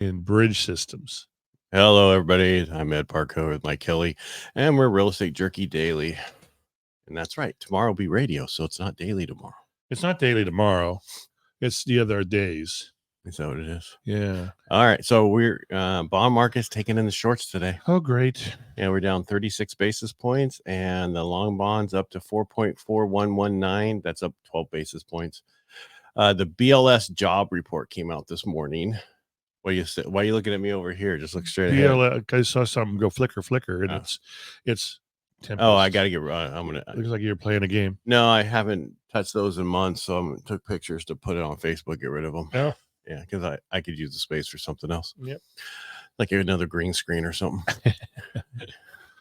in bridge systems. Hello, everybody. I'm Ed Parcaut with Mike Kelly, and we're Real Estate Jerky Daily. And that's right. Tomorrow will be radio, so it's not daily tomorrow. It's not daily tomorrow. It's the other days. Is that what it is? Yeah. All right. So we're bond market's taking in the shorts today. Oh, great. Yeah, we're down 36 basis points, and the long bonds up to 4.4119. That's up 12 basis points. The BLS job report came out this morning. Why are you looking at me over here? Just look straight ahead. I saw something go flicker, and it's Tempest. Oh, I gotta get. I'm gonna. Looks like you're playing a game. No, I haven't touched those in months, so I took pictures to put it on Facebook. Get rid of them. Oh, yeah, because I could use the space for something else. Yep, like another green screen or something,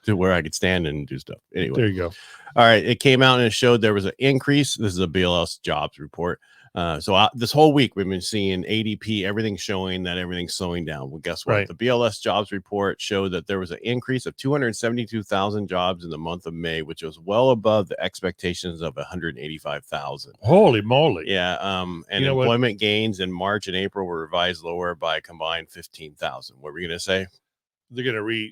to where I could stand and do stuff. Anyway, there you go. All right, it came out and it showed there was an increase. This is a BLS jobs report. This whole week we've been seeing ADP, everything showing that everything's slowing down. Well, guess what? Right. The BLS jobs report showed that there was an increase of 272,000 jobs in the month of May, which was well above the expectations of 185,000. Holy moly! Yeah. And employment gains in March and April were revised lower by a combined 15,000. What were you going to say? They're going to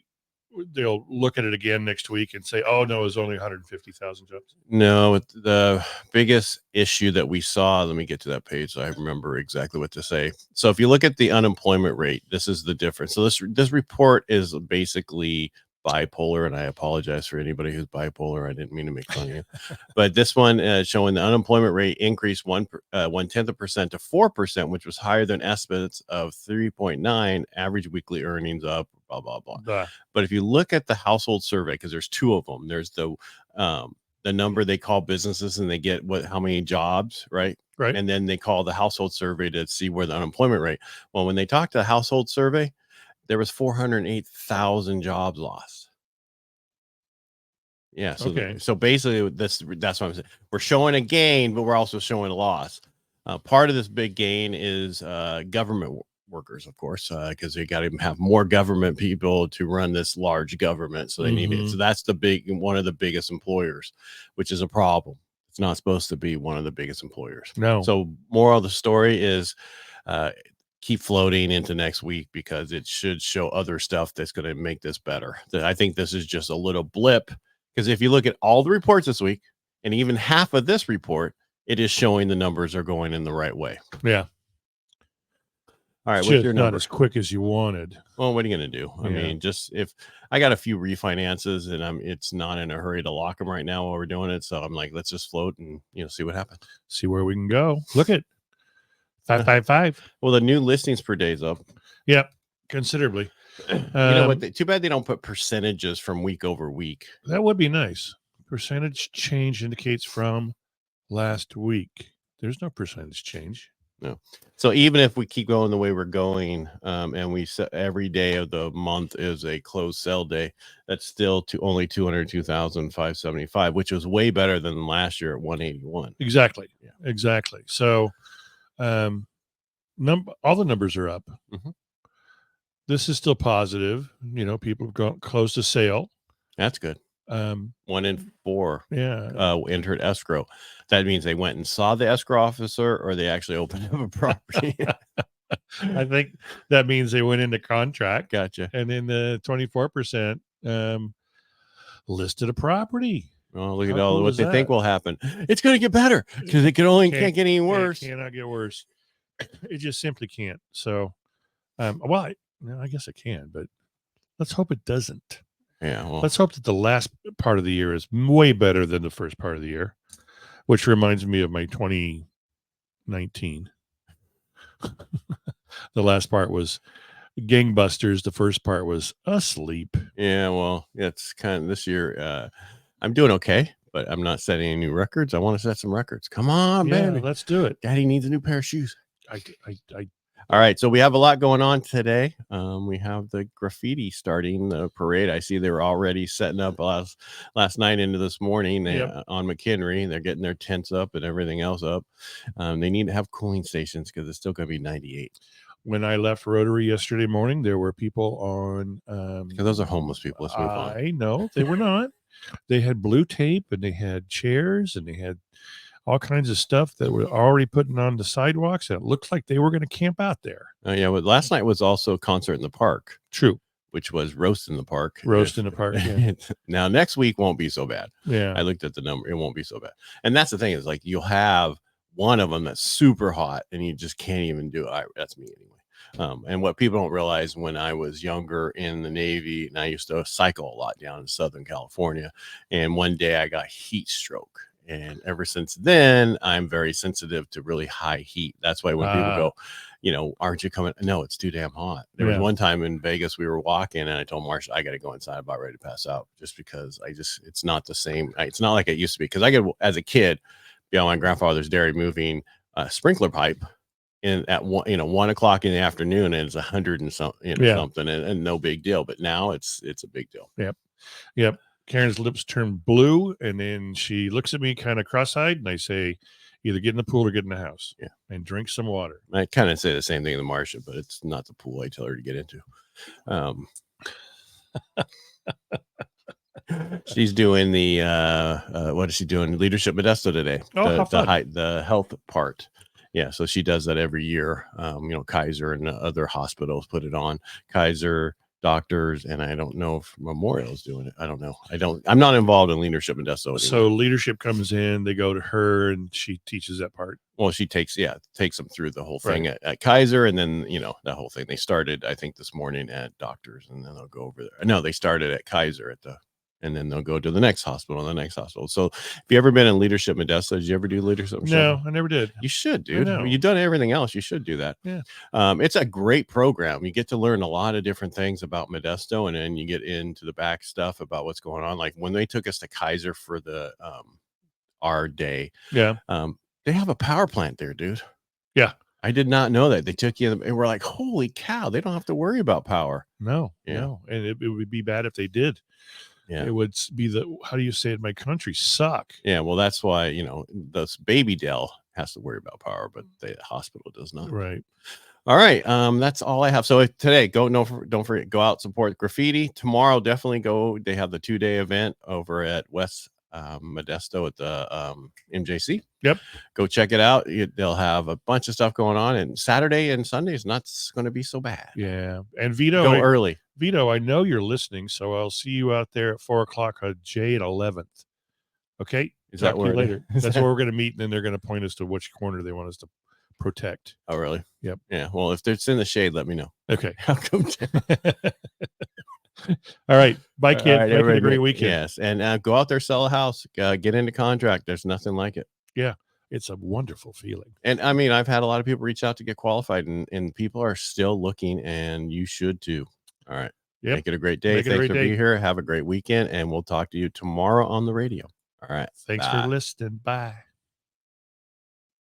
they'll look at it again next week and say, oh, no, it's only 150,000 jobs. No, the biggest issue that we saw, let me get to that page so I remember exactly what to say. So if you look at the unemployment rate, this is the difference. So this report is basically bipolar, and I apologize for anybody who's bipolar. I didn't mean to make fun of you. But this one showing the unemployment rate increased 0.1% to 4%, which was higher than estimates of 3.9, average weekly earnings up, blah, blah, blah. But if you look at the household survey, because there's two of them, there's the number they call businesses and they get how many jobs, right? Right. And then they call the household survey to see where the unemployment rate. Well, when they talk to the household survey, there was 408,000 jobs lost. Yeah. So, so basically that's what I'm saying. We're showing a gain, but we're also showing a loss. Part of this big gain is government workers, of course, because they got to have more government people to run this large government. So they need it. So that's one of the biggest employers, which is a problem. It's not supposed to be one of the biggest employers. No. So moral of the story is, keep floating into next week because it should show other stuff that's going to make this better. I think this is just a little blip, because if you look at all the reports this week and even half of this report, it is showing the numbers are going in the right way. Yeah. All right. It's what's your number? Not as quick as you wanted. Well, what are you going to do? I mean, just if I got a few refinances and it's not in a hurry to lock them right now while we're doing it. So I'm like, let's just float and, see what happens. See where we can go. Look at 555. Well, the new listings per day is up. Yep, considerably. You know what? Too bad they don't put percentages from week over week. That would be nice. Percentage change indicates from last week. There's no percentage change. No. So even if we keep going the way we're going, and we set every day of the month is a closed sell day, that's still only 202,575, which was way better than last year at 181. Exactly. Yeah. Exactly. So, all the numbers are up. Mm-hmm. This is still positive. People have closed a sale. That's good. 1 in 4 entered escrow. That means they went and saw the escrow officer, or they actually opened up a property. I think that means they went into contract. Gotcha. And then the 24% listed a property. Oh, look at all what they think will happen. It's going to get better because it can't get any worse. It cannot get worse. It just simply can't. So, I guess it can, but let's hope it doesn't. Yeah. Well, let's hope that the last part of the year is way better than the first part of the year, which reminds me of my 2019. The last part was gangbusters. The first part was asleep. Yeah. Well, it's kind of this year. I'm doing okay, but I'm not setting any new records. I want to set some records. Come on, baby. Let's do it. Daddy needs a new pair of shoes. All right, so we have a lot going on today. We have the graffiti starting the parade. I see they were already setting up last night into this morning on McHenry. They're getting their tents up and everything else up. They need to have cooling stations because it's still going to be 98. When I left Rotary yesterday morning, there were people on. Those are homeless people. Let's move on. I know they were not. They had blue tape and they had chairs and they had all kinds of stuff that were already putting on the sidewalks, and it looked like they were going to camp out there. Oh yeah, well, last night was also a concert in the park, True. which was roast in the park. Roast in the park. Yeah. Now next week won't be so bad. Yeah. I looked at the number; it won't be so bad. And that's the thing is like you'll have one of them that's super hot, and you just can't even do it. That's me anyway. And what people don't realize, when I was younger in the Navy, and I used to cycle a lot down in Southern California, and one day I got heat stroke. And ever since then, I'm very sensitive to really high heat. That's why when people go, you know, aren't you coming? No, it's too damn hot. There was one time in Vegas, we were walking and I told Marsha, I got to go inside, about ready to pass out, just because it's not the same. It's not like it used to be. Cause I get, as a kid, you know, my grandfather's dairy moving a sprinkler pipe at 1 o'clock in the afternoon, and it's 100 and something, something, and no big deal. But now it's a big deal. Yep. Karen's lips turn blue, and then she looks at me kind of cross-eyed, and I say, either get in the pool or get in the house. Yeah. And drink some water. I kind of say the same thing to Marsha, but it's not the pool I tell her to get into. She's doing the what is she doing? Leadership Modesto today. Oh, the health part. Yeah, so she does that every year. You know, Kaiser and other hospitals put it on. Kaiser, doctors, and I don't know if Memorial is doing it. I don't know. I'm not involved in Leadership Modesto anymore. So leadership comes in, they go to her, and she teaches that part. Well, she takes them through the whole thing at Kaiser, and then, you know, that whole thing. They started, I think, this morning at doctors, and then they'll go over there. No, they started at Kaiser and then they'll go to the next hospital and the next hospital. So if you ever been in Leadership Modesto, did you ever do Leadership? No, I never did. You should, dude. You've done everything else. You should do that. Yeah. It's a great program. You get to learn a lot of different things about Modesto, and then you get into the back stuff about what's going on. Like when they took us to Kaiser for the our day. Yeah. They have a power plant there, dude. Yeah. I did not know that. They took you and we're like, holy cow, they don't have to worry about power. No. And it would be bad if they did. Yeah. It would be how do you say it in my country? Suck. Yeah. Well, that's why, you know, this baby Dell has to worry about power, but the hospital does not. Right. All right. That's all I have. So today, don't forget, go out, support graffiti. Tomorrow, definitely go. They have the 2-day event over at West Modesto at the MJC. Yep. Go check it out. They'll have a bunch of stuff going on, and Saturday and Sunday is not going to be so bad. Yeah. And Vito, go early. Vito, I know you're listening, so I'll see you out there at 4:00 on J at 11th. Okay. Is that where later? That's where we're going to meet, and then they're going to point us to which corner they want us to protect. Oh, really? Yep. Yeah. Well, if it's in the shade, let me know. Okay. I'll come down. All right. Bye, kid. All right, Make it a great weekend. Yes. And go out there, sell a house, get into contract. There's nothing like it. Yeah. It's a wonderful feeling. And I mean, I've had a lot of people reach out to get qualified, and people are still looking, and you should too. All right. Yep. Make it a great day. Thanks for being here. Have a great weekend, and we'll talk to you tomorrow on the radio. All right. Thanks for listening. Bye.